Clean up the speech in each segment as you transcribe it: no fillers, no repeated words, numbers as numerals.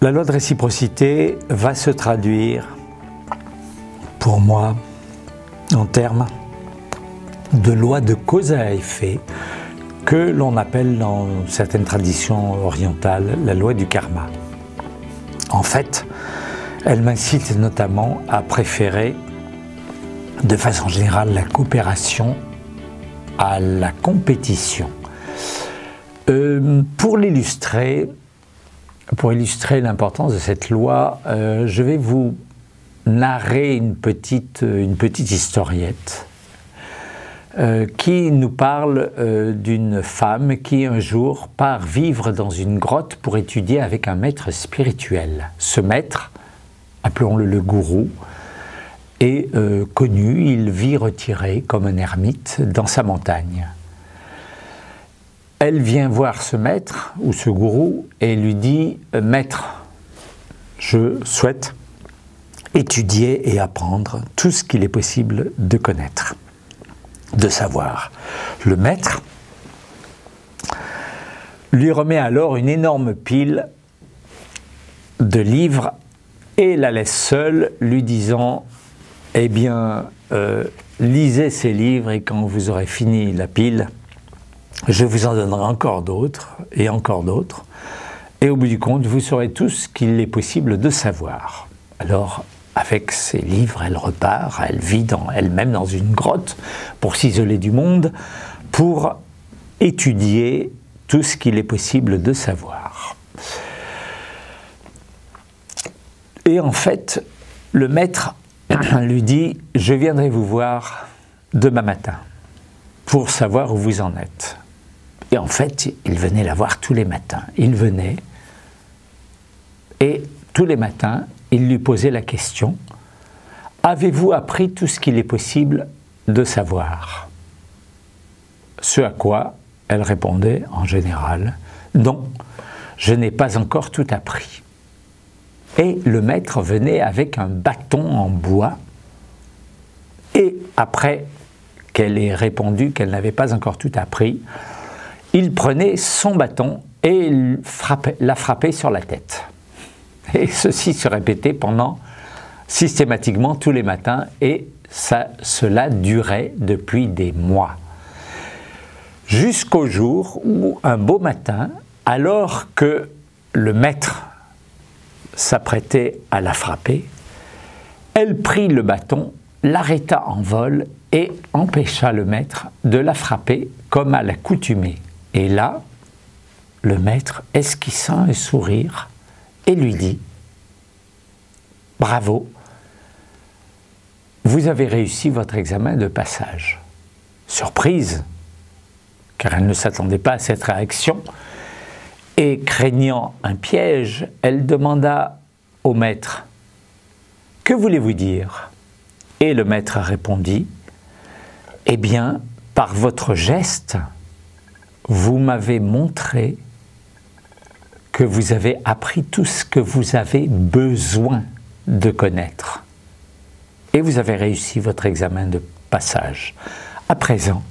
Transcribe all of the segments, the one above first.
La loi de réciprocité va se traduire, pour moi, en termes de loi de cause à effet que l'on appelle dans certaines traditions orientales la loi du karma. En fait, elle m'incite notamment à préférer de façon générale la coopération à la compétition. Pour illustrer l'importance de cette loi, je vais vous narrer une petite historiette qui nous parle d'une femme qui un jour part vivre dans une grotte pour étudier avec un maître spirituel. Ce maître, appelons-le le gourou, est connu, il vit retiré comme un ermite dans sa montagne. Elle vient voir ce maître ou ce gourou et lui dit « Maître, je souhaite étudier et apprendre tout ce qu'il est possible de connaître, de savoir. » Le maître lui remet alors une énorme pile de livres et la laisse seule, lui disant « Eh bien, lisez ces livres et quand vous aurez fini la pile, je vous en donnerai encore d'autres, et au bout du compte, vous saurez tout ce qu'il est possible de savoir. » Alors, avec ces livres, elle repart, elle vit elle-même dans une grotte pour s'isoler du monde, pour étudier tout ce qu'il est possible de savoir. Et en fait, le maître lui dit « Je viendrai vous voir demain matin pour savoir où vous en êtes. » Et en fait, il venait la voir tous les matins. Il venait et tous les matins, il lui posait la question « Avez-vous appris tout ce qu'il est possible de savoir ?» Ce à quoi elle répondait en général « Non, je n'ai pas encore tout appris. » Et le maître venait avec un bâton en bois et après qu'elle ait répondu qu'elle n'avait pas encore tout appris, il prenait son bâton et la frappait sur la tête. Et ceci se répétait systématiquement tous les matins et cela durait depuis des mois. Jusqu'au jour où, un beau matin, alors que le maître s'apprêtait à la frapper, elle prit le bâton, l'arrêta en vol et empêcha le maître de la frapper comme à l'accoutumée. Et là, le maître esquissa un sourire et lui dit « Bravo, vous avez réussi votre examen de passage. » Surprise, car elle ne s'attendait pas à cette réaction, et craignant un piège, elle demanda au maître « Que voulez-vous dire ?» Et le maître répondit « Eh bien, par votre geste, vous m'avez montré que vous avez appris tout ce que vous avez besoin de connaître. Et vous avez réussi votre examen de passage. À présent,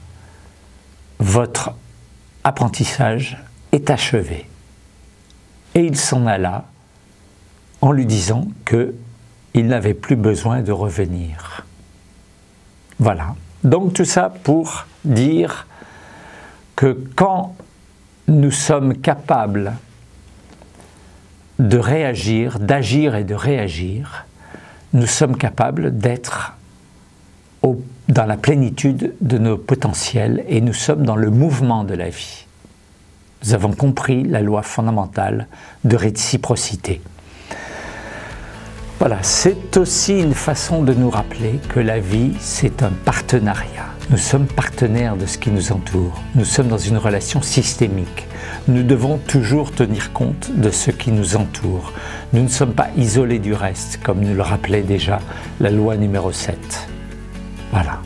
votre apprentissage est achevé. » Et il s'en alla en lui disant qu'il n'avait plus besoin de revenir. Voilà. Donc tout ça pour dire que quand nous sommes capables de réagir, d'agir et de réagir, nous sommes capables d'être dans la plénitude de nos potentiels et nous sommes dans le mouvement de la vie. Nous avons compris la loi fondamentale de réciprocité. Voilà, c'est aussi une façon de nous rappeler que la vie, c'est un partenariat. Nous sommes partenaires de ce qui nous entoure. Nous sommes dans une relation systémique. Nous devons toujours tenir compte de ce qui nous entoure. Nous ne sommes pas isolés du reste, comme nous le rappelait déjà la loi numéro 7. Voilà.